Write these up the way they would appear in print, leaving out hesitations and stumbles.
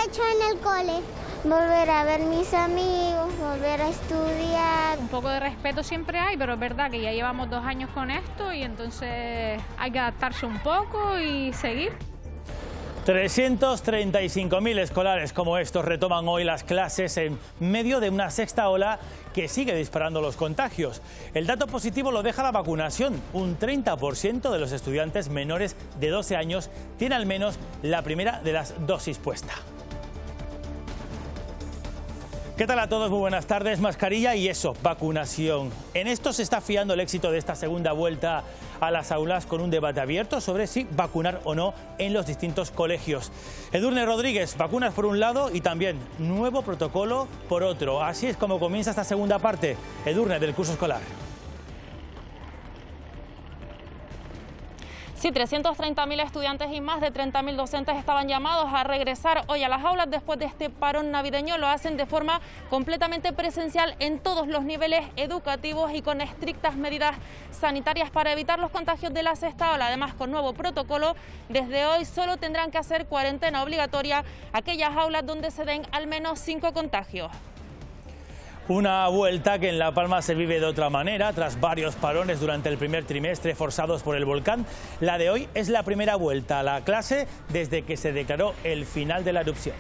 hecho en el cole. Volver a ver mis amigos, volver a estudiar. Un poco de respeto siempre hay, pero es verdad que ya llevamos 2 años con esto y entonces hay que adaptarse un poco y seguir. 335.000 escolares como estos retoman hoy las clases en medio de una sexta ola que sigue disparando los contagios. El dato positivo lo deja la vacunación. Un 30% de los estudiantes menores de 12 años tiene al menos la primera de las dosis puesta. ¿Qué tal a todos? Muy buenas tardes. Mascarilla y eso, vacunación. En esto se está fiando el éxito de esta segunda vuelta a las aulas con un debate abierto sobre si vacunar o no en los distintos colegios. Edurne Rodríguez, vacunas por un lado y también nuevo protocolo por otro. Así es como comienza esta segunda parte, Edurne, del curso escolar. Sí, 330.000 estudiantes y más de 30.000 docentes estaban llamados a regresar hoy a las aulas después de este parón navideño. Lo hacen de forma completamente presencial en todos los niveles educativos y con estrictas medidas sanitarias para evitar los contagios de la sexta ola. Además, con nuevo protocolo, desde hoy solo tendrán que hacer cuarentena obligatoria aquellas aulas donde se den al menos 5 contagios. Una vuelta que en La Palma se vive de otra manera, tras varios parones durante el primer trimestre forzados por el volcán. La de hoy es la primera vuelta a la clase desde que se declaró el final de la erupción.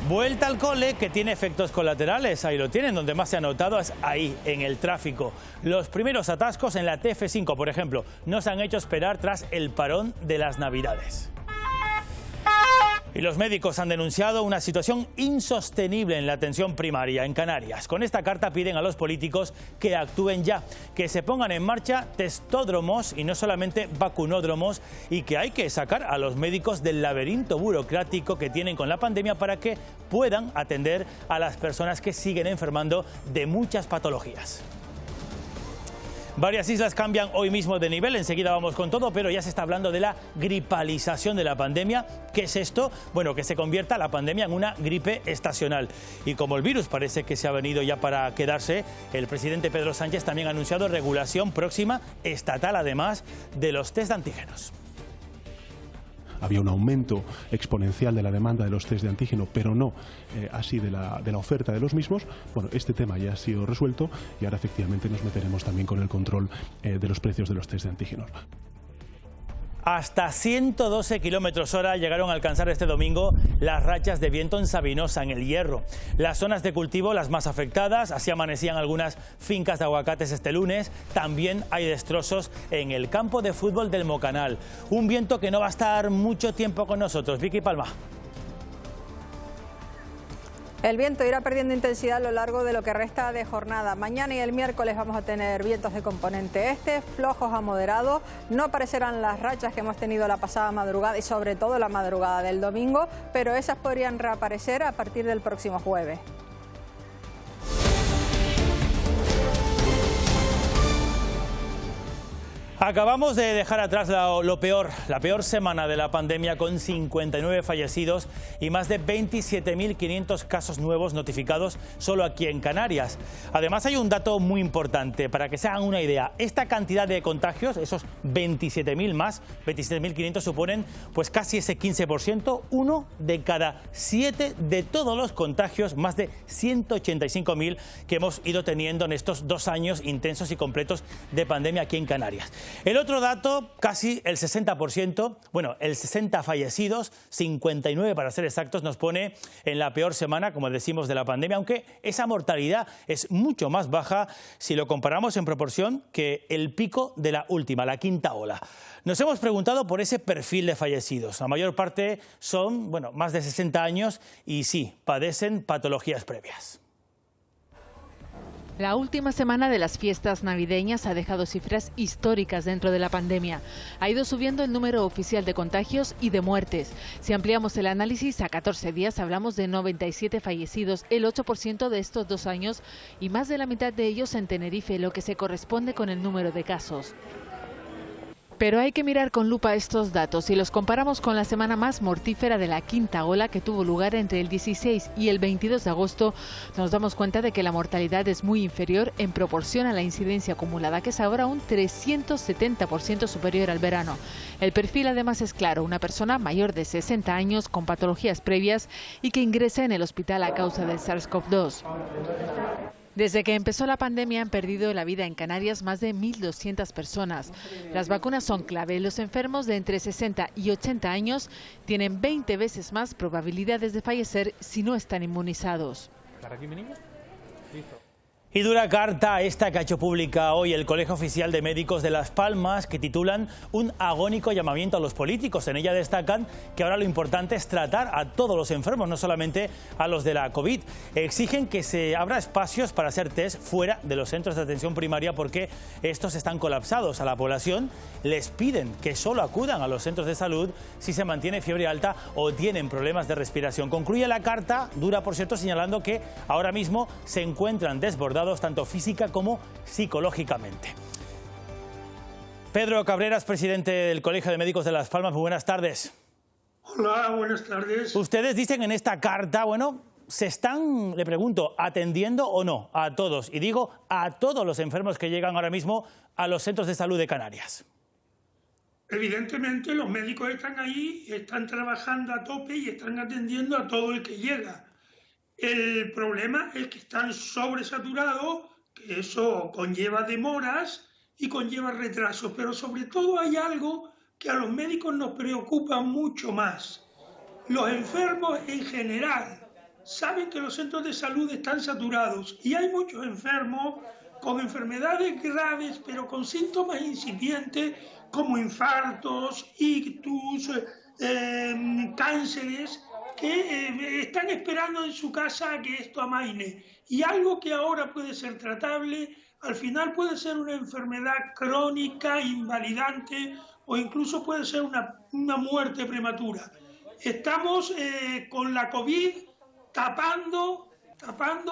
Vuelta al cole que tiene efectos colaterales, ahí lo tienen, donde más se ha notado es ahí, en el tráfico. Los primeros atascos en la TF5, por ejemplo, no se han hecho esperar tras el parón de las Navidades. Y los médicos han denunciado una situación insostenible en la atención primaria en Canarias. Con esta carta piden a los políticos que actúen ya, que se pongan en marcha testódromos y no solamente vacunódromos, y que hay que sacar a los médicos del laberinto burocrático que tienen con la pandemia para que puedan atender a las personas que siguen enfermando de muchas patologías. Varias islas cambian hoy mismo de nivel, enseguida vamos con todo, pero ya se está hablando de la gripalización de la pandemia. ¿Qué es esto? Bueno, que se convierta la pandemia en una gripe estacional. Y como el virus parece que se ha venido ya para quedarse, el presidente Pedro Sánchez también ha anunciado regulación próxima, estatal además, de los test de antígenos. Había un aumento exponencial de la demanda de los test de antígeno, pero no así de la oferta de los mismos. Bueno, este tema ya ha sido resuelto y ahora efectivamente nos meteremos también con el control de los precios de los test de antígenos. Hasta 112 km/h llegaron a alcanzar este domingo las rachas de viento en Sabinosa, en El Hierro. Las zonas de cultivo las más afectadas, así amanecían algunas fincas de aguacates este lunes. También hay destrozos en el campo de fútbol del Mocanal. Un viento que no va a estar mucho tiempo con nosotros. Vicky Palma. El viento irá perdiendo intensidad a lo largo de lo que resta de jornada. Mañana y el miércoles vamos a tener vientos de componente este, flojos a moderados. No aparecerán las rachas que hemos tenido la pasada madrugada y sobre todo la madrugada del domingo, pero esas podrían reaparecer a partir del próximo jueves. Acabamos de dejar atrás lo peor, la peor semana de la pandemia, con 59 fallecidos y más de 27.500 casos nuevos notificados solo aquí en Canarias. Además hay un dato muy importante para que se hagan una idea. Esta cantidad de contagios, esos 27.000 más, 27.500 suponen pues casi ese 15%, 1 de cada 7 de todos los contagios, más de 185.000 que hemos ido teniendo en estos 2 años intensos y completos de pandemia aquí en Canarias. El otro dato, casi el 60%, bueno, el 60 fallecidos, 59 para ser exactos, nos pone en la peor semana, como decimos, de la pandemia, aunque esa mortalidad es mucho más baja si lo comparamos en proporción que el pico de la última, la quinta ola. Nos hemos preguntado por ese perfil de fallecidos. La mayor parte son, bueno, más de 60 años y sí, padecen patologías previas. La última semana de las fiestas navideñas ha dejado cifras históricas dentro de la pandemia. Ha ido subiendo el número oficial de contagios y de muertes. Si ampliamos el análisis a 14 días, hablamos de 97 fallecidos, el 8% de estos 2 años y más de la mitad de ellos en Tenerife, lo que se corresponde con el número de casos. Pero hay que mirar con lupa estos datos. Si los comparamos con la semana más mortífera de la quinta ola que tuvo lugar entre el 16 y el 22 de agosto, nos damos cuenta de que la mortalidad es muy inferior en proporción a la incidencia acumulada, que es ahora un 370% superior al verano. El perfil además es claro, una persona mayor de 60 años con patologías previas y que ingresa en el hospital a causa del SARS-CoV-2. Desde que empezó la pandemia han perdido la vida en Canarias más de 1.200 personas. Las vacunas son clave. Los enfermos de entre 60 y 80 años tienen 20 veces más probabilidades de fallecer si no están inmunizados. Y dura carta esta que ha hecho pública hoy el Colegio Oficial de Médicos de Las Palmas, que titulan un agónico llamamiento a los políticos. En ella destacan que ahora lo importante es tratar a todos los enfermos, no solamente a los de la COVID. Exigen que se abra espacios para hacer test fuera de los centros de atención primaria porque estos están colapsados. A la población les piden que solo acudan a los centros de salud si se mantiene fiebre alta o tienen problemas de respiración. Concluye la carta, dura por cierto, señalando que ahora mismo se encuentran desbordados tanto física como psicológicamente. Pedro Cabreras, presidente del Colegio de Médicos de Las Palmas, muy buenas tardes. Hola, buenas tardes. Ustedes dicen en esta carta, bueno, ¿se están, le pregunto, atendiendo o no a todos? Y digo a todos los enfermos que llegan ahora mismo a los centros de salud de Canarias. Evidentemente los médicos están ahí, están trabajando a tope y están atendiendo a todo el que llega. El problema es que están sobresaturados, que eso conlleva demoras y conlleva retrasos, pero sobre todo hay algo que a los médicos nos preocupa mucho más. Los enfermos en general saben que los centros de salud están saturados y hay muchos enfermos con enfermedades graves, pero con síntomas incipientes como infartos, ictus, cánceres, que están esperando en su casa a que esto amaine. Y algo que ahora puede ser tratable, al final puede ser una enfermedad crónica, invalidante o incluso puede ser una muerte prematura. Estamos con la COVID tapando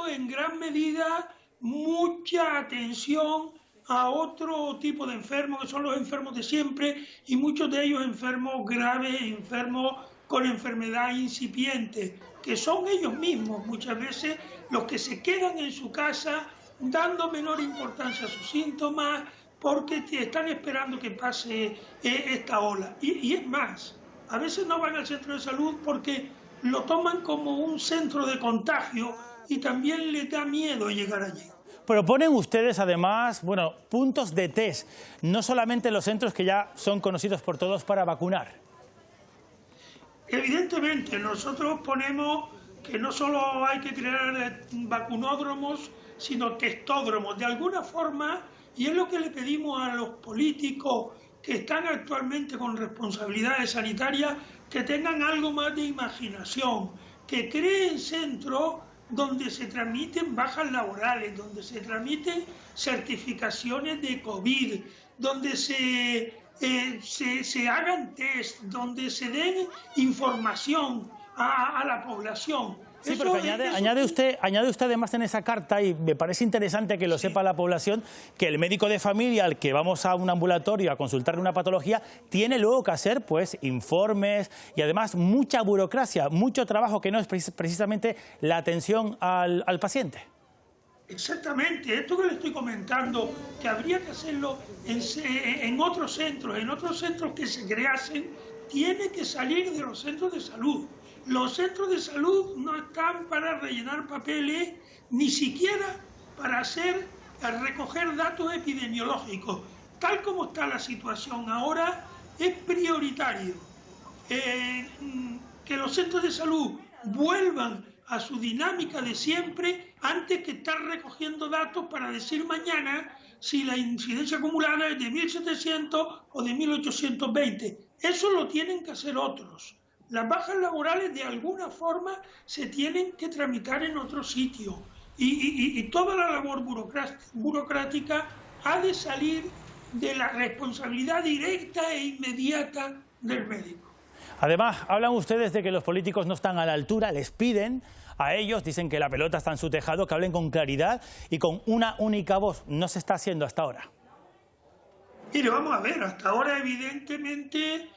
en gran medida mucha atención a otro tipo de enfermos, que son los enfermos de siempre, y muchos de ellos enfermos graves, enfermos con enfermedad incipiente, que son ellos mismos muchas veces los que se quedan en su casa dando menor importancia a sus síntomas porque están esperando que pase esta ola. Y es más, a veces no van al centro de salud porque lo toman como un centro de contagio y también les da miedo llegar allí. Proponen ustedes además, bueno, puntos de test, no solamente los centros que ya son conocidos por todos para vacunar. Evidentemente, nosotros ponemos que no solo hay que crear vacunódromos, sino testódromos. De alguna forma, y es lo que le pedimos a los políticos que están actualmente con responsabilidades sanitarias, que tengan algo más de imaginación, que creen centros donde se tramiten bajas laborales, donde se tramiten certificaciones de COVID, donde se hagan test, donde se den información a la población. Sí, porque añade usted además en esa carta, y me parece interesante que lo sepa la población, que el médico de familia al que vamos a un ambulatorio a consultar una patología tiene luego que hacer pues informes y además mucha burocracia, mucho trabajo que no es precisamente la atención al paciente. Exactamente, esto que le estoy comentando, que habría que hacerlo en otros centros que se creasen, tiene que salir de los centros de salud. Los centros de salud no están para rellenar papeles, ni siquiera para recoger datos epidemiológicos. Tal como está la situación ahora, es prioritario que los centros de salud vuelvan a su dinámica de siempre antes que estar recogiendo datos para decir mañana si la incidencia acumulada es de 1.700 o de 1.820. Eso lo tienen que hacer otros. Las bajas laborales de alguna forma se tienen que tramitar en otro sitio y toda la labor burocrática ha de salir de la responsabilidad directa e inmediata del médico. Además, hablan ustedes de que los políticos no están a la altura, les piden a ellos, dicen que la pelota está en su tejado, que hablen con claridad y con una única voz. No se está haciendo hasta ahora. Mire, vamos a ver, hasta ahora evidentemente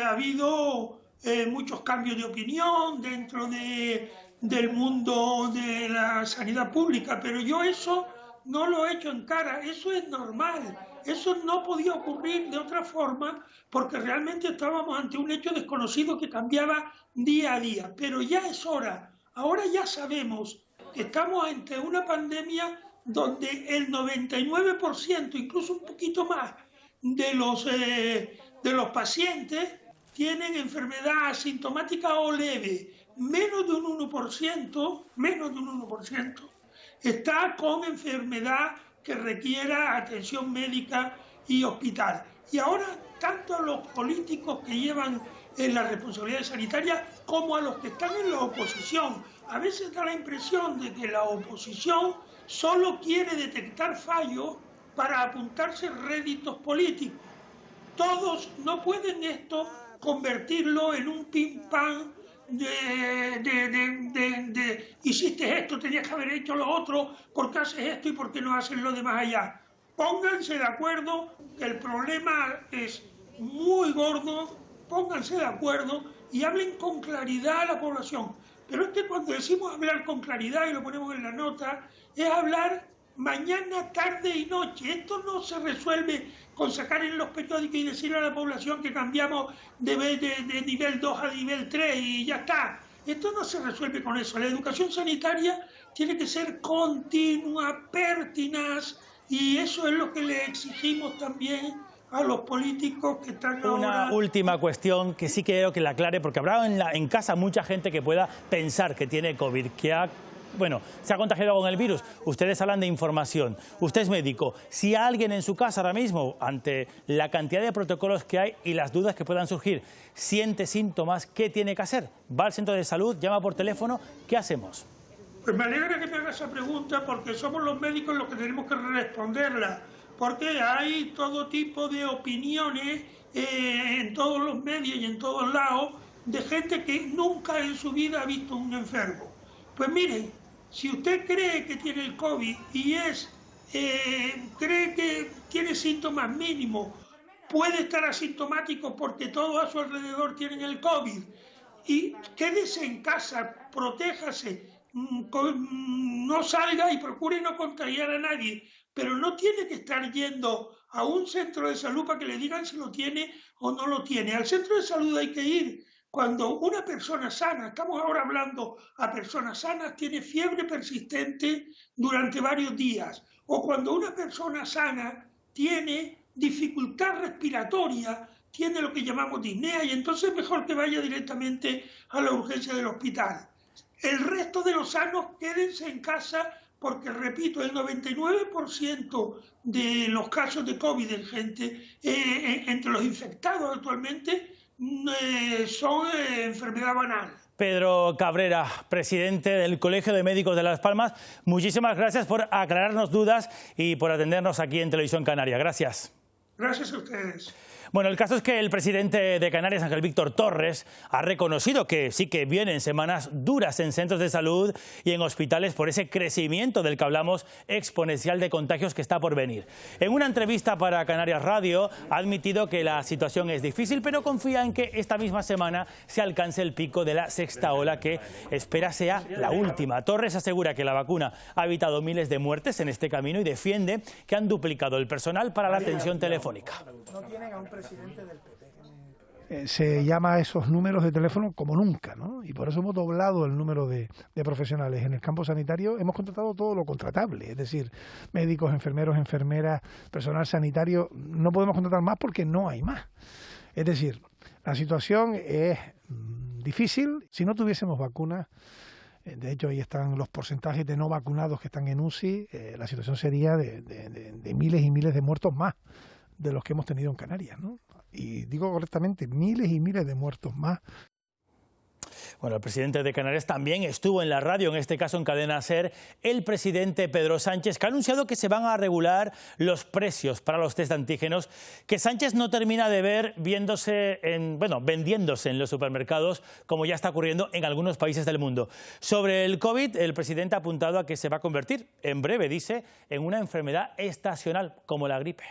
ha habido muchos cambios de opinión dentro del mundo de la sanidad pública, pero yo eso no lo he hecho en cara, eso es normal, eso no podía ocurrir de otra forma porque realmente estábamos ante un hecho desconocido que cambiaba día a día, pero ya es hora, ahora ya sabemos que estamos ante una pandemia donde el 99%, incluso un poquito más, de los pacientes tienen enfermedad asintomática o leve. Menos de un 1% está con enfermedad que requiera atención médica y hospital. Y ahora, tanto a los políticos que llevan las responsabilidades sanitarias como a los que están en la oposición. A veces da la impresión de que la oposición solo quiere detectar fallos para apuntarse réditos políticos. Todos no pueden esto convertirlo en un pim-pam hiciste esto, tenías que haber hecho lo otro, ¿por qué haces esto y por qué no haces lo demás allá? Pónganse de acuerdo, que el problema es muy gordo, pónganse de acuerdo y hablen con claridad a la población. Pero es que cuando decimos hablar con claridad, y lo ponemos en la nota, es hablar mañana, tarde y noche. Esto no se resuelve con sacar en los periódicos y decirle a la población que cambiamos de nivel 2 a nivel 3 y ya está. Esto no se resuelve con eso. La educación sanitaria tiene que ser continua, pertinaz, y eso es lo que le exigimos también a los políticos que están ahora. Una última cuestión que sí quiero que la aclare, porque habrá en casa mucha gente que pueda pensar que tiene COVID, que se ha contagiado con el virus. Ustedes hablan de información. Usted es médico. Si alguien en su casa ahora mismo, ante la cantidad de protocolos que hay y las dudas que puedan surgir, siente síntomas, ¿qué tiene que hacer? ¿Va al centro de salud? ¿Llama por teléfono? ¿Qué hacemos? Pues me alegra que me haga esa pregunta porque somos los médicos los que tenemos que responderla. Porque hay todo tipo de opiniones en todos los medios y en todos lados de gente que nunca en su vida ha visto un enfermo. Pues miren, si usted cree que tiene el COVID y cree que tiene síntomas mínimos, puede estar asintomático porque todos a su alrededor tienen el COVID, y quédese en casa, protéjase, no salga y procure no contagiar a nadie, pero no tiene que estar yendo a un centro de salud para que le digan si lo tiene o no lo tiene. Al centro de salud hay que ir cuando una persona sana, estamos ahora hablando a personas sanas, tiene fiebre persistente durante varios días, o cuando una persona sana tiene dificultad respiratoria, tiene lo que llamamos disnea, y entonces es mejor que vaya directamente a la urgencia del hospital. El resto de los sanos quédense en casa porque, repito, el 99% de los casos de COVID en gente, entre los infectados actualmente, son enfermedad banal. Pedro Cabrera, presidente del Colegio de Médicos de Las Palmas, muchísimas gracias por aclararnos dudas y por atendernos aquí en Televisión Canaria. Gracias. Gracias a ustedes. Bueno, el caso es que el presidente de Canarias, Ángel Víctor Torres, ha reconocido que sí que vienen semanas duras en centros de salud y en hospitales por ese crecimiento del que hablamos exponencial de contagios que está por venir. En una entrevista para Canarias Radio ha admitido que la situación es difícil, pero confía en que esta misma semana se alcance el pico de la sexta ola que espera sea la última. Torres asegura que la vacuna ha evitado miles de muertes en este camino y defiende que han duplicado el personal para la atención telefónica. No tienen a un presidente del PP. Se llama a esos números de teléfono como nunca, ¿no? Y por eso hemos doblado el número de profesionales. En el campo sanitario hemos contratado todo lo contratable, es decir, médicos, enfermeros, enfermeras, personal sanitario. No podemos contratar más porque no hay más. Es decir, la situación es difícil. Si no tuviésemos vacunas, de hecho ahí están los porcentajes de no vacunados que están en UCI, la situación sería de miles y miles de muertos más de los que hemos tenido en Canarias, ¿no? Y digo correctamente, miles y miles de muertos más. Bueno, el presidente de Canarias también estuvo en la radio, en este caso en Cadena SER, el presidente Pedro Sánchez, que ha anunciado que se van a regular los precios para los test de antígenos, que Sánchez no termina de ver vendiéndose en los supermercados, como ya está ocurriendo en algunos países del mundo. Sobre el COVID, el presidente ha apuntado a que se va a convertir, en breve, dice, en una enfermedad estacional, como la gripe.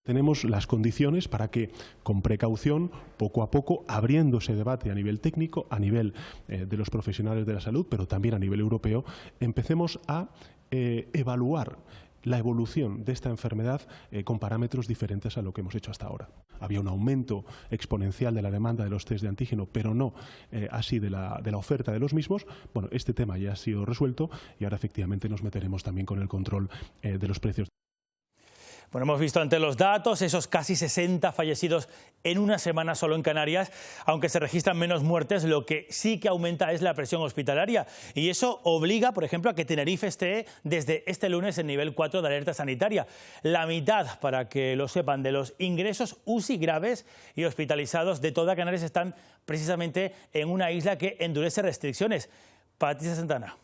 Tenemos las condiciones para que, con precaución, poco a poco, abriendo ese debate a nivel técnico, a nivel de los profesionales de la salud, pero también a nivel europeo, empecemos a evaluar la evolución de esta enfermedad con parámetros diferentes a lo que hemos hecho hasta ahora. Había un aumento exponencial de la demanda de los test de antígeno, pero no así de la oferta de los mismos. Bueno, este tema ya ha sido resuelto y ahora efectivamente nos meteremos también con el control de los precios. Bueno, hemos visto ante los datos esos casi 60 fallecidos en una semana solo en Canarias. Aunque se registran menos muertes, lo que sí que aumenta es la presión hospitalaria. Y eso obliga, por ejemplo, a que Tenerife esté desde este lunes en nivel 4 de alerta sanitaria. La mitad, para que lo sepan, de los ingresos UCI graves y hospitalizados de toda Canarias están precisamente en una isla que endurece restricciones. Patricia Santana.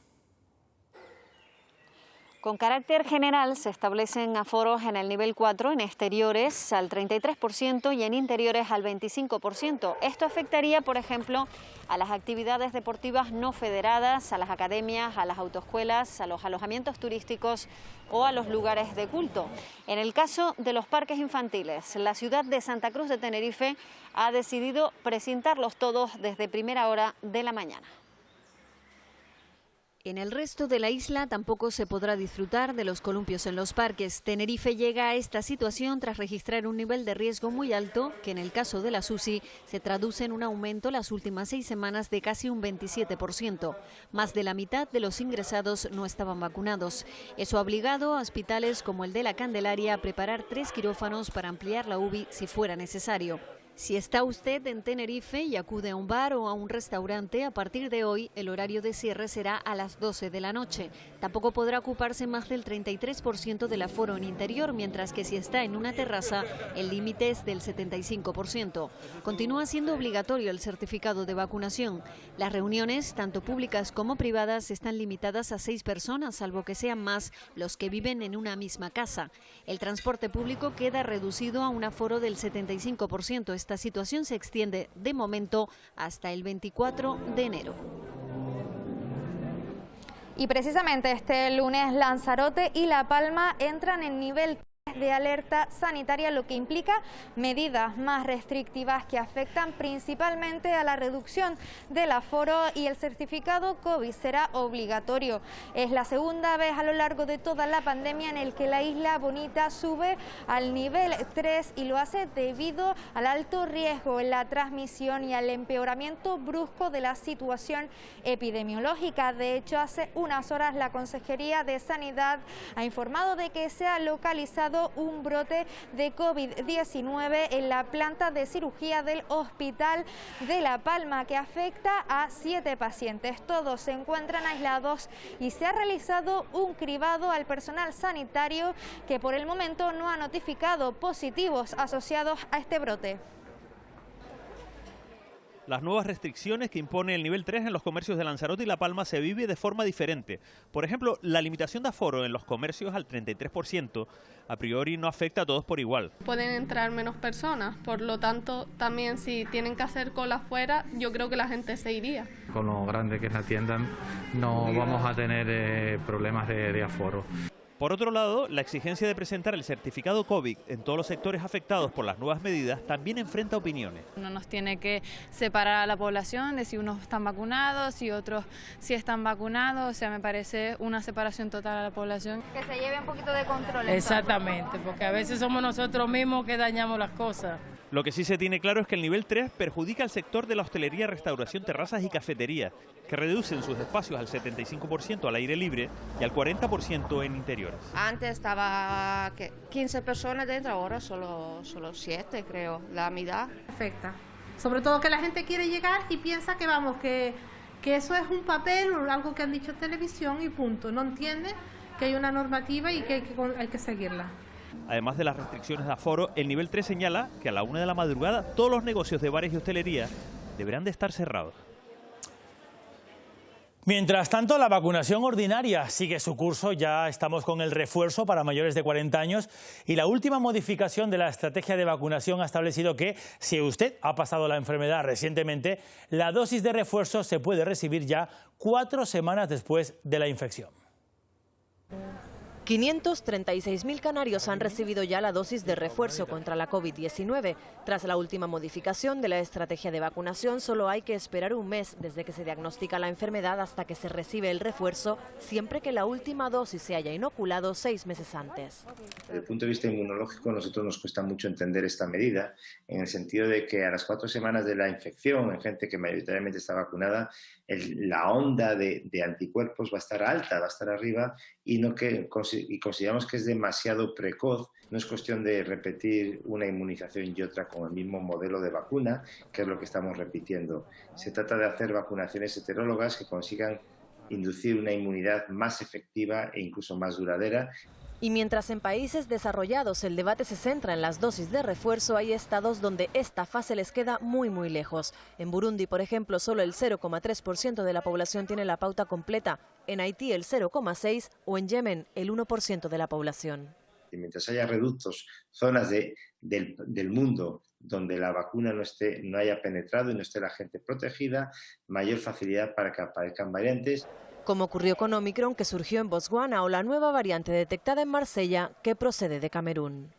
Con carácter general se establecen aforos en el nivel 4 en exteriores al 33% y en interiores al 25%. Esto afectaría, por ejemplo, a las actividades deportivas no federadas, a las academias, a las autoescuelas, a los alojamientos turísticos o a los lugares de culto. En el caso de los parques infantiles, la ciudad de Santa Cruz de Tenerife ha decidido precintarlos todos desde primera hora de la mañana. En el resto de la isla tampoco se podrá disfrutar de los columpios en los parques. Tenerife llega a esta situación tras registrar un nivel de riesgo muy alto, que en el caso de la UCI se traduce en un aumento las últimas 6 semanas de casi un 27%. Más de la mitad de los ingresados no estaban vacunados. Eso ha obligado a hospitales como el de la Candelaria a preparar 3 quirófanos para ampliar la UBI si fuera necesario. Si está usted en Tenerife y acude a un bar o a un restaurante, a partir de hoy el horario de cierre será a las 12 de la noche. Tampoco podrá ocuparse más del 33% del aforo en interior, mientras que si está en una terraza, el límite es del 75%. Continúa siendo obligatorio el certificado de vacunación. Las reuniones, tanto públicas como privadas, están limitadas a 6 personas, salvo que sean más los que viven en una misma casa. El transporte público queda reducido a un aforo del 75%. Esta situación se extiende de momento hasta el 24 de enero. Y precisamente este lunes Lanzarote y La Palma entran en nivel de alerta sanitaria, lo que implica medidas más restrictivas que afectan principalmente a la reducción del aforo, y el certificado COVID será obligatorio. Es la segunda vez a lo largo de toda la pandemia en el que la isla bonita sube al nivel 3 y lo hace debido al alto riesgo en la transmisión y al empeoramiento brusco de la situación epidemiológica. De hecho, hace unas horas la Consejería de Sanidad ha informado de que se ha localizado un brote de COVID-19 en la planta de cirugía del Hospital de La Palma, que afecta a 7 pacientes. Todos se encuentran aislados y se ha realizado un cribado al personal sanitario, que por el momento no ha notificado positivos asociados a este brote. Las nuevas restricciones que impone el nivel 3 en los comercios de Lanzarote y La Palma se vive de forma diferente. Por ejemplo, la limitación de aforo en los comercios al 33% a priori no afecta a todos por igual. Pueden entrar menos personas, por lo tanto también si tienen que hacer cola fuera, yo creo que la gente se iría. Con lo grande que es la tienda no vamos a tener problemas de aforo. Por otro lado, la exigencia de presentar el certificado COVID en todos los sectores afectados por las nuevas medidas también enfrenta opiniones. No nos tiene que separar a la población de si unos están vacunados y otros si están vacunados. O sea, me parece una separación total a la población. Que se lleve un poquito de control. Exactamente, porque a veces somos nosotros mismos que dañamos las cosas. Lo que sí se tiene claro es que el nivel 3 perjudica al sector de la hostelería, restauración, terrazas y cafetería, que reducen sus espacios al 75% al aire libre y al 40% en interiores. Antes estaba 15 personas dentro, ahora solo 7, creo, la mitad. Afecta. Sobre todo que la gente quiere llegar y piensa que vamos, que eso es un papel o algo que han dicho en televisión y punto. No entiende que hay una normativa y que hay que seguirla. Además de las restricciones de aforo, el nivel 3 señala que a la 1 de la madrugada todos los negocios de bares y hostelería deberán de estar cerrados. Mientras tanto, la vacunación ordinaria sigue su curso. Ya estamos con el refuerzo para mayores de 40 años y la última modificación de la estrategia de vacunación ha establecido que si usted ha pasado la enfermedad recientemente, la dosis de refuerzo se puede recibir ya 4 semanas después de la infección. 536.000 canarios han recibido ya la dosis de refuerzo contra la COVID-19. Tras la última modificación de la estrategia de vacunación, solo hay que esperar un mes desde que se diagnostica la enfermedad hasta que se recibe el refuerzo, siempre que la última dosis se haya inoculado 6 meses antes. Desde el punto de vista inmunológico, a nosotros nos cuesta mucho entender esta medida, en el sentido de que a las 4 semanas de la infección, en gente que mayoritariamente está vacunada, la onda de anticuerpos va a estar alta, va a estar arriba, y consideramos que es demasiado precoz. No es cuestión de repetir una inmunización y otra con el mismo modelo de vacuna, que es lo que estamos repitiendo. Se trata de hacer vacunaciones heterólogas que consigan inducir una inmunidad más efectiva e incluso más duradera. Y mientras en países desarrollados el debate se centra en las dosis de refuerzo, hay estados donde esta fase les queda muy lejos. En Burundi, por ejemplo, solo el 0,3% de la población tiene la pauta completa, en Haití el 0,6% o en Yemen el 1% de la población. Y mientras haya reductos, zonas del mundo donde la vacuna no haya penetrado y no esté la gente protegida, mayor facilidad para que aparezcan variantes. Como ocurrió con Omicron, que surgió en Botswana, o la nueva variante detectada en Marsella, que procede de Camerún.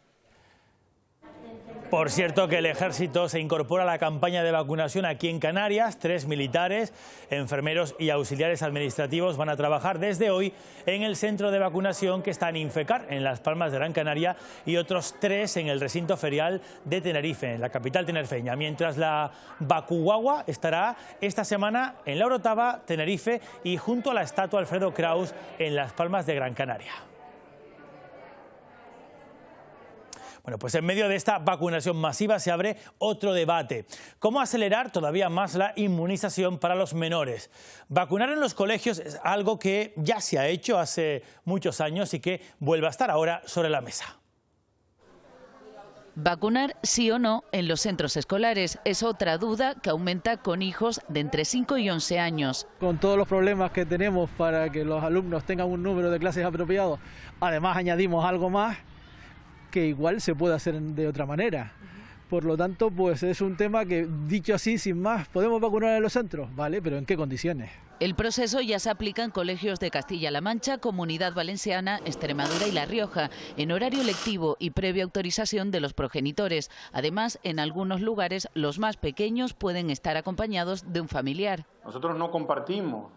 Por cierto, que el ejército se incorpora a la campaña de vacunación aquí en Canarias. 3 militares, enfermeros y auxiliares administrativos van a trabajar desde hoy en el centro de vacunación que está en Infecar, en Las Palmas de Gran Canaria, y otros 3 en el recinto ferial de Tenerife, en la capital tinerfeña. Mientras la Vacuguagua estará esta semana en La Orotava, Tenerife, y junto a la estatua Alfredo Kraus en Las Palmas de Gran Canaria. Bueno, pues en medio de esta vacunación masiva se abre otro debate. ¿Cómo acelerar todavía más la inmunización para los menores? Vacunar en los colegios es algo que ya se ha hecho hace muchos años y que vuelve a estar ahora sobre la mesa. Vacunar sí o no en los centros escolares es otra duda que aumenta con hijos de entre 5 y 11 años. Con todos los problemas que tenemos para que los alumnos tengan un número de clases apropiado, además añadimos algo más que igual se puede hacer de otra manera. Por lo tanto, pues es un tema que, dicho así, sin más, ¿podemos vacunar en los centros? Vale, pero ¿en qué condiciones? El proceso ya se aplica en colegios de Castilla-La Mancha, Comunidad Valenciana, Extremadura y La Rioja, en horario lectivo y previa autorización de los progenitores. Además, en algunos lugares, los más pequeños pueden estar acompañados de un familiar. Nosotros no compartimos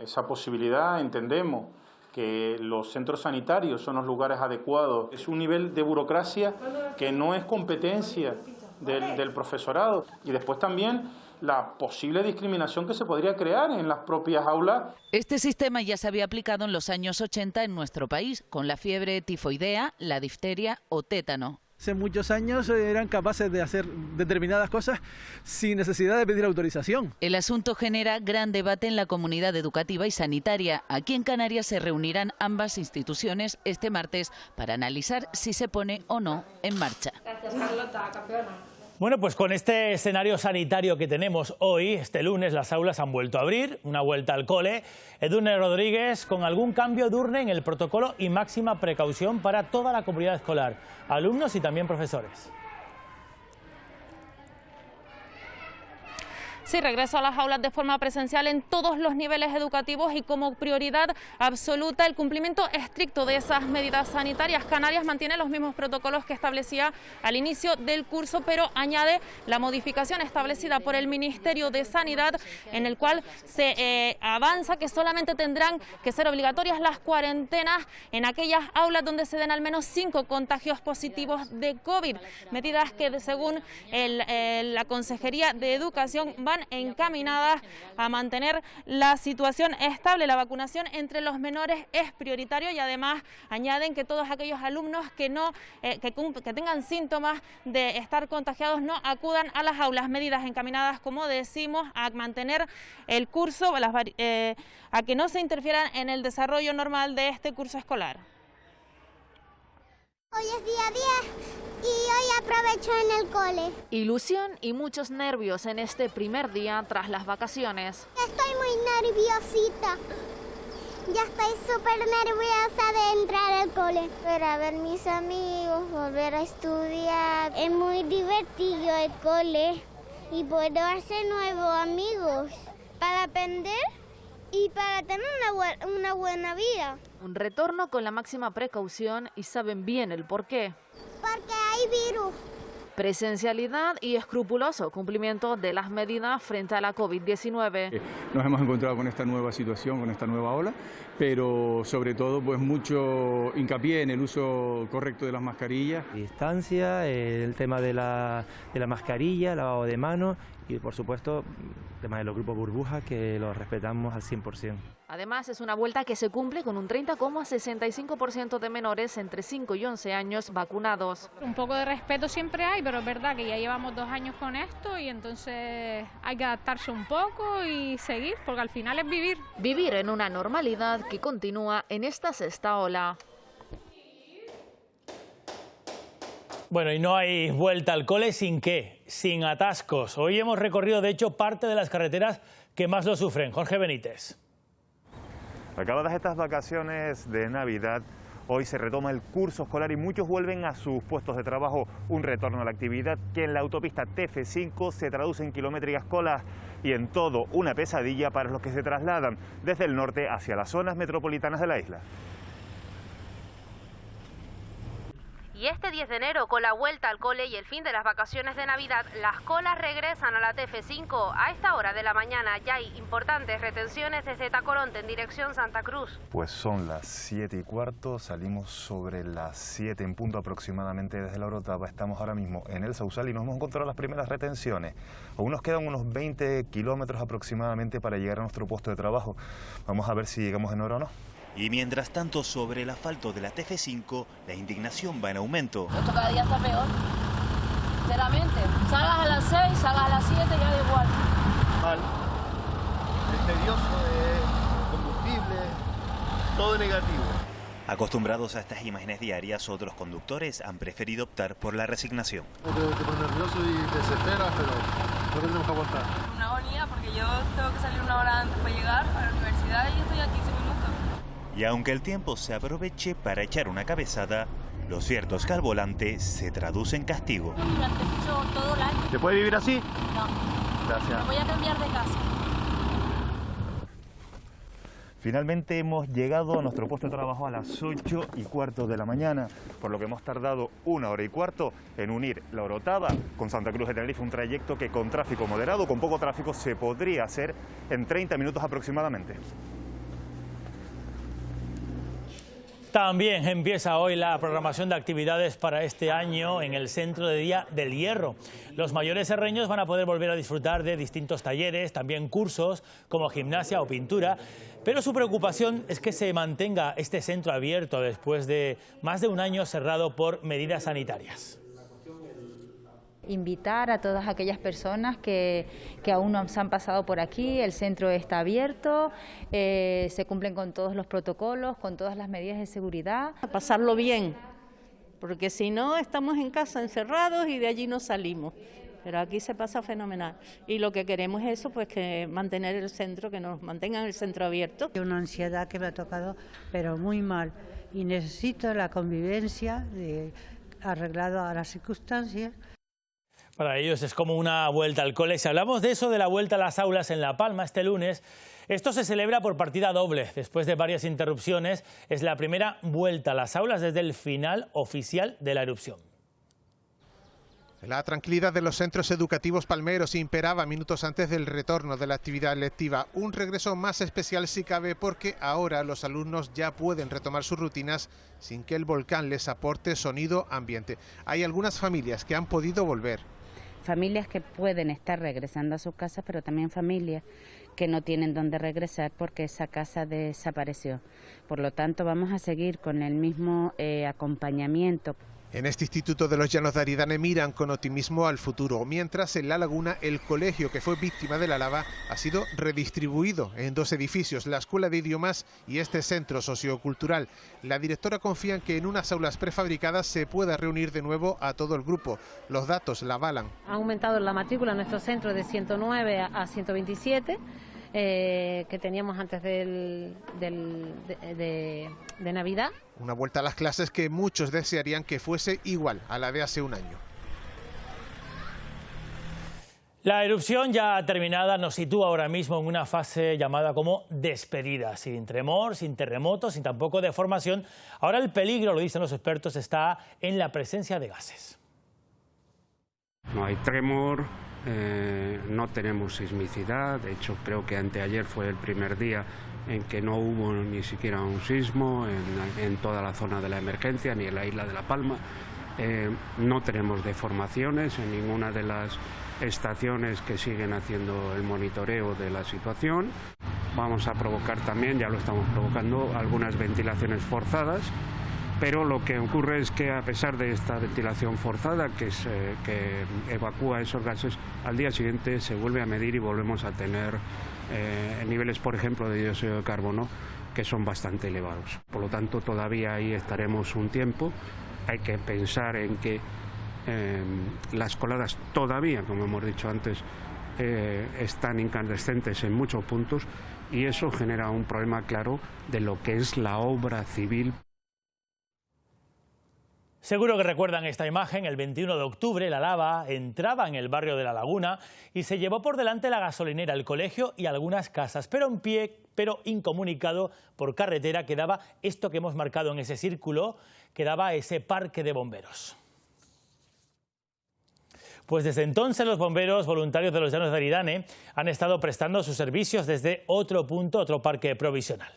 esa posibilidad, entendemos que los centros sanitarios son los lugares adecuados. Es un nivel de burocracia que no es competencia del profesorado. Y después también la posible discriminación que se podría crear en las propias aulas. Este sistema ya se había aplicado en los años 80 en nuestro país, con la fiebre tifoidea, la difteria o tétano. Hace muchos años eran capaces de hacer determinadas cosas sin necesidad de pedir autorización. El asunto genera gran debate en la comunidad educativa y sanitaria. Aquí en Canarias se reunirán ambas instituciones este martes para analizar si se pone o no en marcha. Gracias, Carlota, campeona. Bueno, pues con este escenario sanitario que tenemos hoy, este lunes, las aulas han vuelto a abrir, una vuelta al cole. Edurne Rodríguez, con algún cambio, Edurne, en el protocolo y máxima precaución para toda la comunidad escolar, alumnos y también profesores. Sí, regreso a las aulas de forma presencial en todos los niveles educativos y como prioridad absoluta el cumplimiento estricto de esas medidas sanitarias. Canarias mantiene los mismos protocolos que establecía al inicio del curso, pero añade la modificación establecida por el Ministerio de Sanidad, en el cual se avanza que solamente tendrán que ser obligatorias las cuarentenas en aquellas aulas donde se den al menos 5 contagios positivos de COVID. Medidas que, según la Consejería de Educación, van encaminadas a mantener la situación estable. La vacunación entre los menores es prioritario y además añaden que todos aquellos alumnos que tengan síntomas de estar contagiados no acudan a las aulas. Medidas encaminadas, como decimos, a mantener el curso, a que no se interfieran en el desarrollo normal de este curso escolar. Hoy es día 10 y hoy aprovecho en el cole. Ilusión y muchos nervios en este primer día tras las vacaciones. Estoy muy nerviosita. Ya estoy súper nerviosa de entrar al cole. Volver a ver mis amigos, volver a estudiar. Es muy divertido el cole y puedo hacer nuevos amigos para aprender y para tener una buena vida. Un retorno con la máxima precaución y saben bien el porqué. Porque hay virus. Presencialidad y escrupuloso cumplimiento de las medidas frente a la COVID-19. Nos hemos encontrado con esta nueva situación, con esta nueva ola, pero sobre todo pues mucho hincapié en el uso correcto de las mascarillas. Distancia, el tema de la mascarilla, lavado de manos y por supuesto el tema de los grupos burbujas que los respetamos al 100%. Además, es una vuelta que se cumple con un 30,65% de menores entre 5 y 11 años vacunados. Un poco de respeto siempre hay, pero es verdad que ya llevamos 2 años con esto y entonces hay que adaptarse un poco y seguir, porque al final es vivir. Vivir en una normalidad que continúa en esta sexta ola. Bueno, y no hay vuelta al cole sin qué, sin atascos. Hoy hemos recorrido, de hecho, parte de las carreteras que más lo sufren. Jorge Benítez. Acabadas estas vacaciones de Navidad, hoy se retoma el curso escolar y muchos vuelven a sus puestos de trabajo. Un retorno a la actividad que en la autopista TF5 se traduce en kilométricas colas y en todo una pesadilla para los que se trasladan desde el norte hacia las zonas metropolitanas de la isla. Y este 10 de enero, con la vuelta al cole y el fin de las vacaciones de Navidad, las colas regresan a la TF5. A esta hora de la mañana ya hay importantes retenciones desde Tacoronte en dirección Santa Cruz. Pues son las 7:15, salimos sobre las 7 en punto aproximadamente desde la Orotava. Estamos ahora mismo en el Sausal y nos hemos encontrado las primeras retenciones. Aún nos quedan unos 20 kilómetros aproximadamente para llegar a nuestro puesto de trabajo. Vamos a ver si llegamos en hora o no. Y mientras tanto, sobre el asfalto de la TF5, la indignación va en aumento. Esto cada día está peor, sinceramente. Salgas a las 6, salgas a las 7, ya da igual. Mal, es tedioso, combustible, todo negativo. Acostumbrados a estas imágenes diarias, otros conductores han preferido optar por la resignación. Te pones nervioso y desesperas, pero no tenemos que aguantar. Una agonía porque yo tengo que salir 1 hora antes para llegar a la universidad y estoy a 15 minutos. Y aunque el tiempo se aproveche para echar una cabezada, lo cierto es que al volante se traduce en castigo. Todo el año. ¿Se puede vivir así? No. Gracias. Me voy a cambiar de casa. Finalmente hemos llegado a nuestro puesto de trabajo a las 8:15 de la mañana, por lo que hemos tardado 1 hora y cuarto en unir la Orotava con Santa Cruz de Tenerife, un trayecto que con tráfico moderado, con poco tráfico, se podría hacer en 30 minutos aproximadamente. También empieza hoy la programación de actividades para este año en el Centro de Día del Hierro. Los mayores serreños van a poder volver a disfrutar de distintos talleres, también cursos como gimnasia o pintura, pero su preocupación es que se mantenga este centro abierto después de más de un año cerrado por medidas sanitarias. Invitar a todas aquellas personas que aún no se han pasado por aquí. El centro está abierto, se cumplen con todos los protocolos, con todas las medidas de seguridad. Pasarlo bien, porque si no estamos en casa encerrados y de allí no salimos. Pero aquí se pasa fenomenal y lo que queremos es eso, pues que mantener el centro, que nos mantengan el centro abierto. Una ansiedad que me ha tocado, pero muy mal, y necesito la convivencia arreglado a las circunstancias. Para ellos es como una vuelta al cole. Si hablamos de eso, de la vuelta a las aulas en La Palma este lunes, esto se celebra por partida doble. Después de varias interrupciones, es la primera vuelta a las aulas desde el final oficial de la erupción. La tranquilidad de los centros educativos palmeros imperaba minutos antes del retorno de la actividad lectiva. Un regreso más especial si cabe, porque ahora los alumnos ya pueden retomar sus rutinas sin que el volcán les aporte sonido ambiente. Hay algunas familias que han podido volver. Familias que pueden estar regresando a sus casas, pero también familias que no tienen dónde regresar porque esa casa desapareció. Por lo tanto, vamos a seguir con el mismo acompañamiento. En este Instituto de los Llanos de Aridane miran con optimismo al futuro, mientras en La Laguna el colegio que fue víctima de la lava ha sido redistribuido en 2 edificios, la Escuela de Idiomas y este centro sociocultural. La directora confía en que en unas aulas prefabricadas se pueda reunir de nuevo a todo el grupo. Los datos la avalan. Ha aumentado la matrícula en nuestro centro de 109 a 127. Que teníamos antes de Navidad. Una vuelta a las clases que muchos desearían que fuese igual a la de hace un año. La erupción ya terminada nos sitúa ahora mismo en una fase llamada como despedida, sin tremor, sin terremotos, sin tampoco deformación. Ahora el peligro, lo dicen los expertos, está en la presencia de gases. No hay tremor, no tenemos sismicidad, de hecho creo que anteayer fue el primer día en que no hubo ni siquiera un sismo en toda la zona de la emergencia, ni en la isla de La Palma. No tenemos deformaciones en ninguna de las estaciones que siguen haciendo el monitoreo de la situación. Vamos a provocar también, ya lo estamos provocando, algunas ventilaciones forzadas, pero lo que ocurre es que a pesar de esta ventilación forzada que evacúa esos gases, al día siguiente se vuelve a medir y volvemos a tener niveles, por ejemplo, de dióxido de carbono que son bastante elevados. Por lo tanto, todavía ahí estaremos un tiempo. Hay que pensar en que las coladas todavía, como hemos dicho antes, están incandescentes en muchos puntos y eso genera un problema claro de lo que es la obra civil. Seguro que recuerdan esta imagen. El 21 de octubre la lava entraba en el barrio de La Laguna y se llevó por delante la gasolinera, el colegio y algunas casas, pero en pie, pero incomunicado por carretera, quedaba esto que hemos marcado en ese círculo, quedaba ese parque de bomberos. Pues desde entonces los bomberos voluntarios de los Llanos de Aridane han estado prestando sus servicios desde otro punto, otro parque provisional.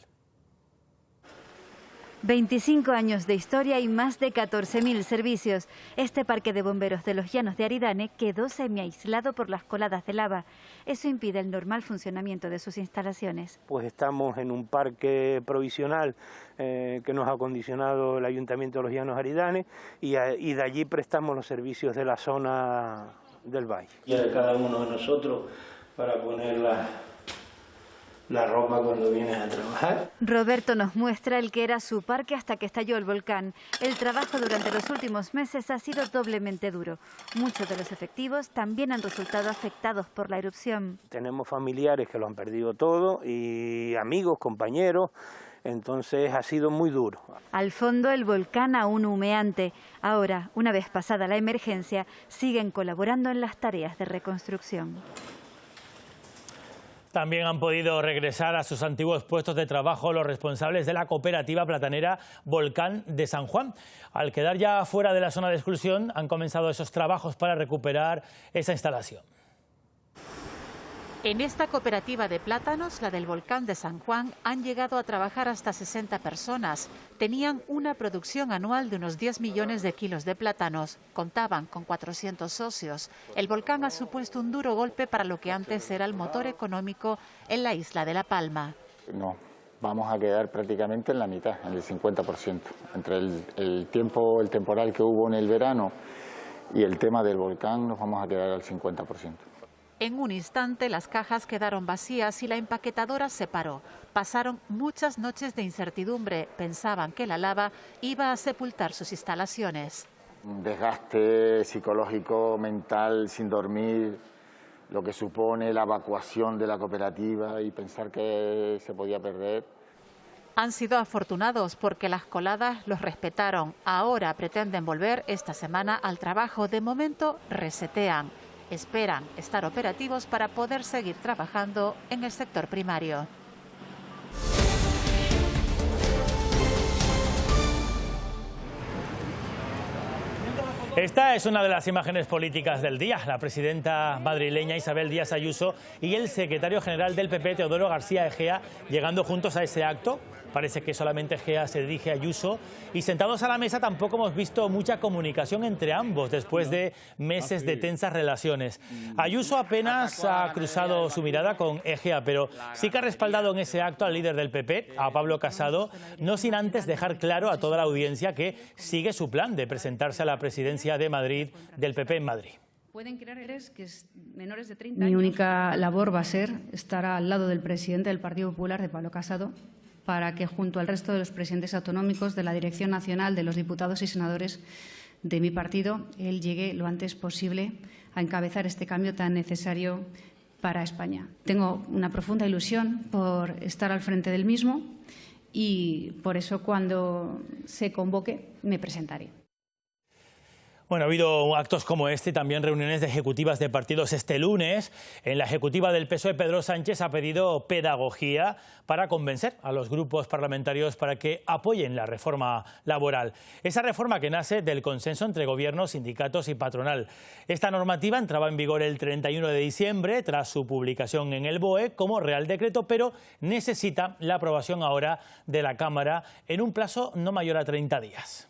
25 años de historia y más de 14.000 servicios. Este parque de bomberos de los Llanos de Aridane quedó semiaislado por las coladas de lava. Eso impide el normal funcionamiento de sus instalaciones. Pues estamos en un parque provisional que nos ha acondicionado el Ayuntamiento de los Llanos de Aridane y de allí prestamos los servicios de la zona del valle. Y de cada uno de nosotros para poner la ropa cuando vienes a trabajar. Roberto nos muestra el que era su parque hasta que estalló el volcán. El trabajo durante los últimos meses ha sido doblemente duro. Muchos de los efectivos también han resultado afectados por la erupción. Tenemos familiares que lo han perdido todo y amigos, compañeros, entonces ha sido muy duro. Al fondo el volcán aún humeante. Ahora, una vez pasada la emergencia, siguen colaborando en las tareas de reconstrucción. También han podido regresar a sus antiguos puestos de trabajo los responsables de la cooperativa platanera Volcán de San Juan. Al quedar ya fuera de la zona de exclusión, han comenzado esos trabajos para recuperar esa instalación. En esta cooperativa de plátanos, la del Volcán de San Juan, han llegado a trabajar hasta 60 personas. Tenían una producción anual de unos 10 millones de kilos de plátanos. Contaban con 400 socios. El volcán ha supuesto un duro golpe para lo que antes era el motor económico en la isla de La Palma. No, vamos a quedar prácticamente en la mitad, en el 50%. Entre el temporal que hubo en el verano y el tema del volcán, nos vamos a quedar al 50%. En un instante las cajas quedaron vacías y la empaquetadora se paró. Pasaron muchas noches de incertidumbre. Pensaban que la lava iba a sepultar sus instalaciones. Un desgaste psicológico, mental, sin dormir, lo que supone la evacuación de la cooperativa y pensar que se podía perder. Han sido afortunados porque las coladas los respetaron. Ahora pretenden volver esta semana al trabajo. De momento resetean. Esperan estar operativos para poder seguir trabajando en el sector primario. Esta es una de las imágenes políticas del día. La presidenta madrileña Isabel Díaz Ayuso y el secretario general del PP, Teodoro García Egea, llegando juntos a ese acto. Parece que solamente Egea se dirige a Ayuso. Y sentados a la mesa tampoco hemos visto mucha comunicación entre ambos después de meses de tensas relaciones. Ayuso apenas ha cruzado su mirada con Egea, pero sí que ha respaldado en ese acto al líder del PP, a Pablo Casado, no sin antes dejar claro a toda la audiencia que sigue su plan de presentarse a la presidencia de Madrid del PP en Madrid. Mi única labor va a ser estar al lado del presidente del Partido Popular, de Pablo Casado, para que junto al resto de los presidentes autonómicos de la Dirección Nacional, de los diputados y senadores de mi partido, él llegue lo antes posible a encabezar este cambio tan necesario para España. Tengo una profunda ilusión por estar al frente del mismo y por eso cuando se convoque me presentaré. Bueno, ha habido actos como este, también reuniones de ejecutivas de partidos este lunes. En la ejecutiva del PSOE, Pedro Sánchez ha pedido pedagogía para convencer a los grupos parlamentarios para que apoyen la reforma laboral. Esa reforma que nace del consenso entre gobierno, sindicatos y patronal. Esta normativa entraba en vigor el 31 de diciembre tras su publicación en el BOE como Real Decreto, pero necesita la aprobación ahora de la Cámara en un plazo no mayor a 30 días.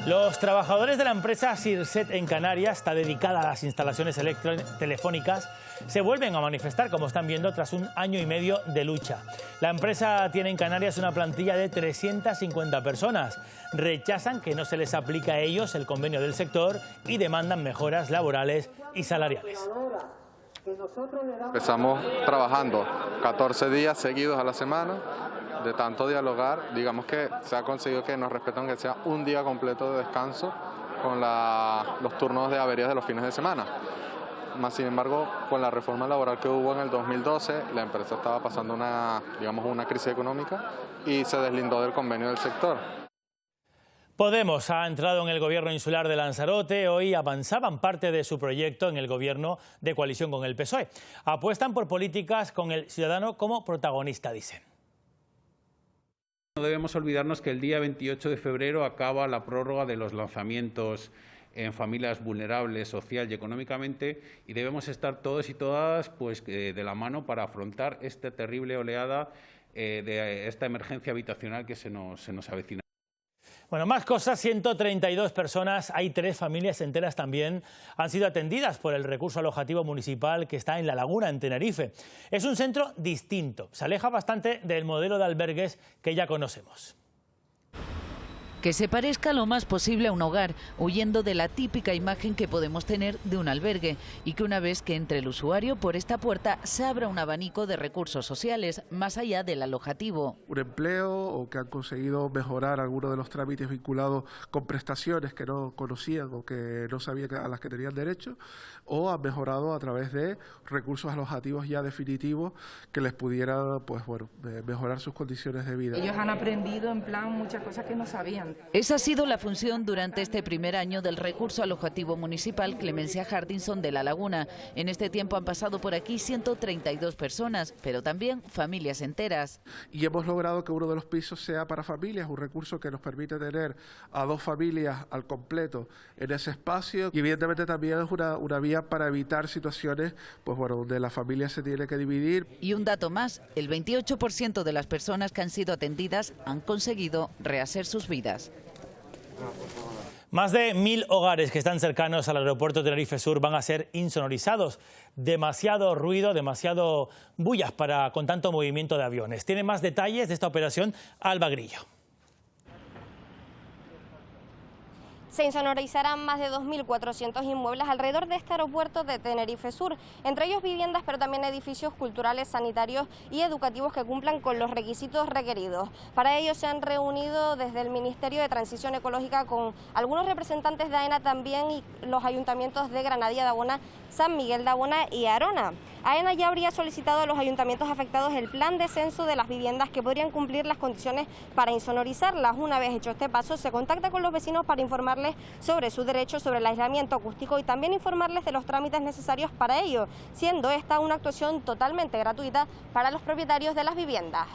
Los trabajadores de la empresa Sirset en Canarias, está dedicada a las instalaciones telefónicas, se vuelven a manifestar, como están viendo, tras un año y medio de lucha. La empresa tiene en Canarias una plantilla de 350 personas. Rechazan que no se les aplique a ellos el convenio del sector y demandan mejoras laborales y salariales. Empezamos trabajando 14 días seguidos a la semana, de tanto dialogar, digamos que se ha conseguido que nos respeten que sea un día completo de descanso con los turnos de averías de los fines de semana. Más sin embargo, con la reforma laboral que hubo en el 2012, la empresa estaba pasando una crisis económica y se deslindó del convenio del sector. Podemos ha entrado en el gobierno insular de Lanzarote. Hoy avanzaban parte de su proyecto en el gobierno de coalición con el PSOE. Apuestan por políticas con el ciudadano como protagonista, dicen. No debemos olvidarnos que el día 28 de febrero acaba la prórroga de los lanzamientos en familias vulnerables social y económicamente, y debemos estar todos y todas de la mano para afrontar esta terrible oleada de esta emergencia habitacional que se nos avecina. Bueno, más cosas, 132 personas, hay 3 familias enteras también, han sido atendidas por el recurso alojativo municipal que está en La Laguna, en Tenerife. Es un centro distinto, se aleja bastante del modelo de albergues que ya conocemos. Que se parezca lo más posible a un hogar, huyendo de la típica imagen que podemos tener de un albergue, y que una vez que entre el usuario por esta puerta se abra un abanico de recursos sociales, más allá del alojativo. Un empleo, o que han conseguido mejorar algunos de los trámites vinculados con prestaciones que no conocían o que no sabían a las que tenían derecho, o han mejorado a través de recursos alojativos ya definitivos que les pudiera mejorar sus condiciones de vida. Ellos han aprendido en plan muchas cosas que no sabían. Esa ha sido la función durante este primer año del recurso alojativo municipal Clemencia Hardinson de La Laguna. En este tiempo han pasado por aquí 132 personas, pero también familias enteras. Y hemos logrado que uno de los pisos sea para familias, un recurso que nos permite tener a 2 familias al completo en ese espacio. Y evidentemente también es una vía para evitar situaciones donde la familia se tiene que dividir. Y un dato más, el 28% de las personas que han sido atendidas han conseguido rehacer sus vidas. Más de 1000 hogares que están cercanos al aeropuerto Tenerife Sur van a ser insonorizados. Demasiado ruido, demasiado bullas con tanto movimiento de aviones. Tiene más detalles de esta operación Alba Grillo. Se insonorizarán más de 2.400 inmuebles alrededor de este aeropuerto de Tenerife Sur, entre ellos viviendas, pero también edificios culturales, sanitarios y educativos que cumplan con los requisitos requeridos. Para ello se han reunido desde el Ministerio de Transición Ecológica con algunos representantes de AENA también y los ayuntamientos de Granadilla de Abona, San Miguel de Abona y Arona. AENA ya habría solicitado a los ayuntamientos afectados el plan de censo de las viviendas que podrían cumplir las condiciones para insonorizarlas. Una vez hecho este paso, se contacta con los vecinos para informarles sobre su derecho sobre el aislamiento acústico y también informarles de los trámites necesarios para ello, siendo esta una actuación totalmente gratuita para los propietarios de las viviendas.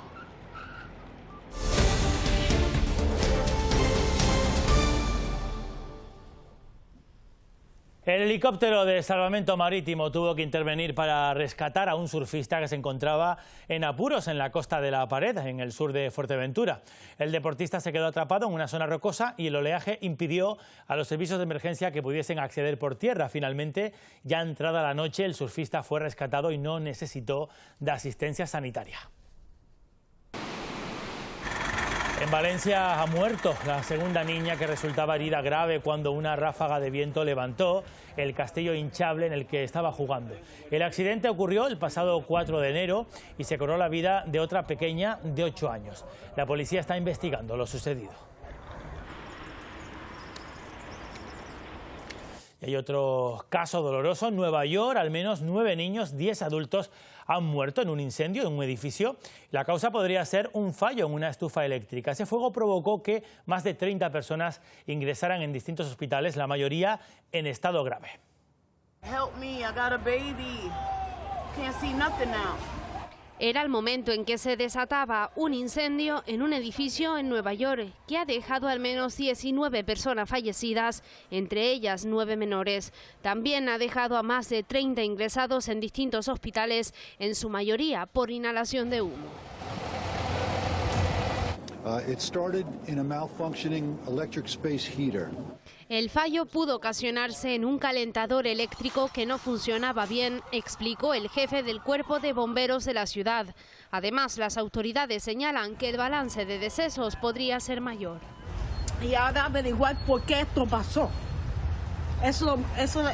El helicóptero de salvamento marítimo tuvo que intervenir para rescatar a un surfista que se encontraba en apuros en la costa de La Pared, en el sur de Fuerteventura. El deportista se quedó atrapado en una zona rocosa y el oleaje impidió a los servicios de emergencia que pudiesen acceder por tierra. Finalmente, ya entrada la noche, el surfista fue rescatado y no necesitó de asistencia sanitaria. En Valencia ha muerto la segunda niña que resultaba herida grave cuando una ráfaga de viento levantó el castillo hinchable en el que estaba jugando. El accidente ocurrió el pasado 4 de enero y se cobró la vida de otra pequeña de 8 años. La policía está investigando lo sucedido. Y hay otro caso doloroso. En Nueva York, al menos 9 niños, 10 adultos han muerto en un incendio en un edificio. La causa podría ser un fallo en una estufa eléctrica. Ese fuego provocó que más de 30 personas ingresaran en distintos hospitales, la mayoría en estado grave. Help me, I got a baby. Can't see nothing now. Era el momento en que se desataba un incendio en un edificio en Nueva York que ha dejado al menos 19 personas fallecidas, entre ellas 9 menores. También ha dejado a más de 30 ingresados en distintos hospitales, en su mayoría por inhalación de humo. It started in a malfunctioning electric space heater. El fallo pudo ocasionarse en un calentador eléctrico que no funcionaba bien, explicó el jefe del Cuerpo de Bomberos de la ciudad. Además, las autoridades señalan que el balance de decesos podría ser mayor. Y ahora averiguar por qué esto pasó. Esa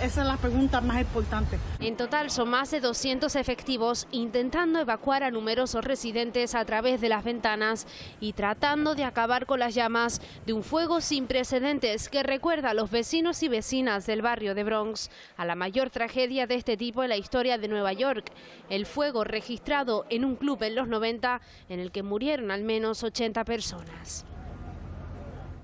es la pregunta más importante. En total son más de 200 efectivos intentando evacuar a numerosos residentes a través de las ventanas y tratando de acabar con las llamas de un fuego sin precedentes que recuerda a los vecinos y vecinas del barrio de Bronx a la mayor tragedia de este tipo en la historia de Nueva York, el fuego registrado en un club en los 90 en el que murieron al menos 80 personas.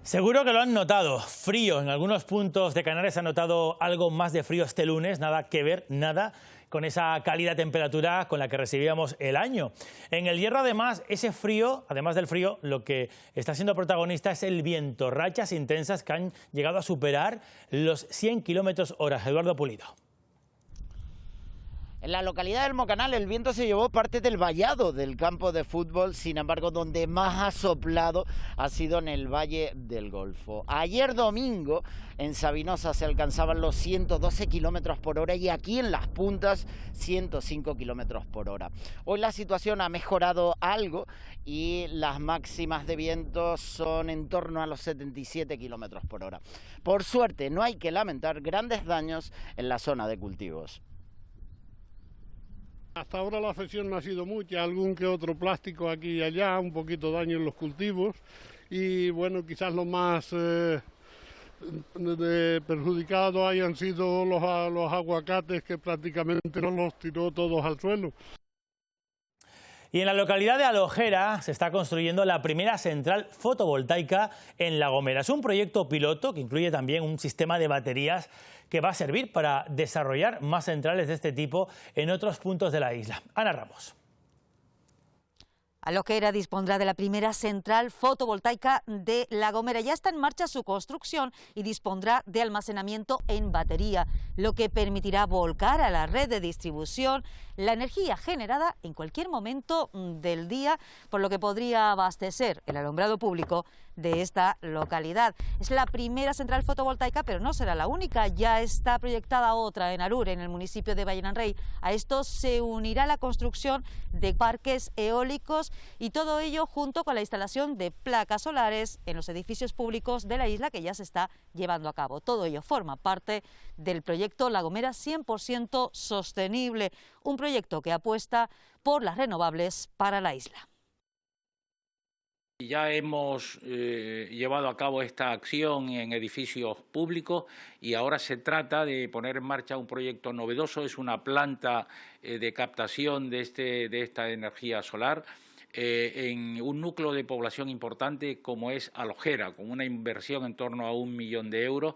Seguro que lo han notado, frío. En algunos puntos de Canarias se ha notado algo más de frío este lunes, nada que ver, nada con esa cálida temperatura con la que recibíamos el año. En el Hierro, además, ese frío, además del frío, lo que está siendo protagonista es el viento, rachas intensas que han llegado a superar los 100 km/h. Eduardo Pulido. En la localidad del Mocanal el viento se llevó parte del vallado del campo de fútbol, sin embargo donde más ha soplado ha sido en el Valle del Golfo. Ayer domingo en Sabinosa se alcanzaban los 112 km/h y aquí en Las Puntas 105 km/h. Hoy la situación ha mejorado algo y las máximas de viento son en torno a los 77 km/h. Por suerte no hay que lamentar grandes daños en la zona de cultivos. Hasta ahora la afección no ha sido mucha, algún que otro plástico aquí y allá, un poquito de daño en los cultivos y bueno, quizás lo más perjudicados hayan sido los aguacates que prácticamente no los tiró todos al suelo. Y en la localidad de Alojera se está construyendo la primera central fotovoltaica en La Gomera. Es un proyecto piloto que incluye también un sistema de baterías que va a servir para desarrollar más centrales de este tipo en otros puntos de la isla. Ana Ramos. Alojera dispondrá de la primera central fotovoltaica de La Gomera. Ya está en marcha su construcción y dispondrá de almacenamiento en batería, lo que permitirá volcar a la red de distribución la energía generada en cualquier momento del día, por lo que podría abastecer el alumbrado público de esta localidad. Es la primera central fotovoltaica, pero no será la única. Ya está proyectada otra en Arur, en el municipio de Vallenanrey. A esto se unirá la construcción de parques eólicos y todo ello junto con la instalación de placas solares en los edificios públicos de la isla que ya se está llevando a cabo. Todo ello forma parte del proyecto La Gomera 100% sostenible, un proyecto que apuesta por las renovables para la isla. Ya hemos llevado a cabo esta acción en edificios públicos y ahora se trata de poner en marcha un proyecto novedoso. Es una planta de captación de esta energía solar en un núcleo de población importante como es Alojera, con una inversión en torno a 1 millón de euros.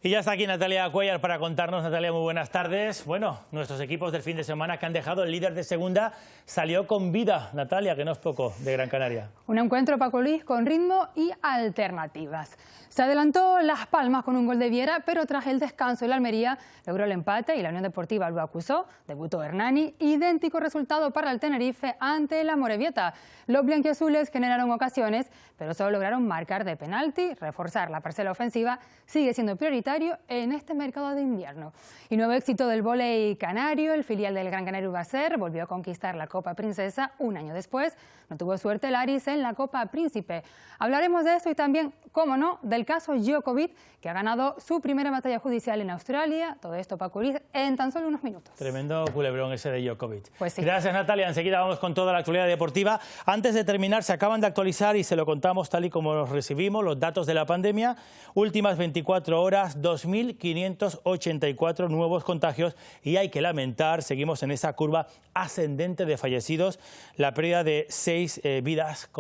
Y ya está aquí Natalia Cuellar para contarnos. Natalia, muy buenas tardes. Bueno, nuestros equipos del fin de semana que han dejado el líder de segunda salió con vida. Natalia, que no es poco, de Gran Canaria. Un encuentro, Paco Luis, con ritmo y alternativas. Se adelantó Las Palmas con un gol de Viera, pero tras el descanso el Almería logró el empate y la Unión Deportiva lo acusó. Debutó Hernani, idéntico resultado para el Tenerife ante la Morevieta. Los blanquiazules generaron ocasiones, pero solo lograron marcar de penalti. Reforzar la parcela ofensiva sigue siendo prioritario en este mercado de invierno. Y nuevo éxito del vóley canario. El filial del Gran Canaria Ubacer volvió a conquistar la Copa Princesa un año después. No tuvo suerte el Aris en la Copa Príncipe. Hablaremos de esto y también, cómo no, del caso Djokovic, que ha ganado su primera batalla judicial en Australia. Todo esto, Paco Luis, en tan solo unos minutos. Tremendo culebrón ese de Djokovic. Pues sí. Gracias, Natalia. Enseguida vamos con toda la actualidad deportiva. Antes de terminar, se acaban de actualizar y se lo contamos tal y como los recibimos, los datos de la pandemia. Últimas 24 horas, horas 2.584 nuevos contagios y hay que lamentar, seguimos en esa curva ascendente de fallecidos, la pérdida de 6 vidas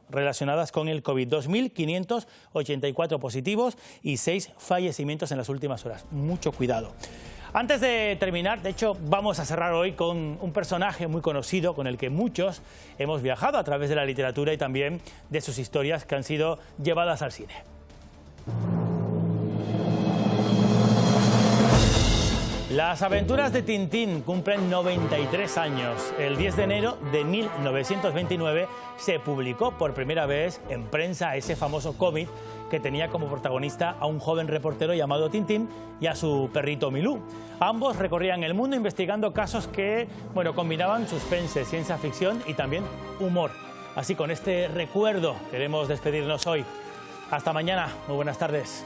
relacionadas con el COVID. 2.584 positivos y 6 fallecimientos en las últimas horas. Mucho cuidado. Antes de terminar, de hecho, vamos a cerrar hoy con un personaje muy conocido con el que muchos hemos viajado a través de la literatura y también de sus historias que han sido llevadas al cine. Las aventuras de Tintín cumplen 93 años. El 10 de enero de 1929 se publicó por primera vez en prensa ese famoso cómic que tenía como protagonista a un joven reportero llamado Tintín y a su perrito Milú. Ambos recorrían el mundo investigando casos que combinaban suspense, ciencia ficción y también humor. Así, con este recuerdo queremos despedirnos hoy. Hasta mañana. Muy buenas tardes.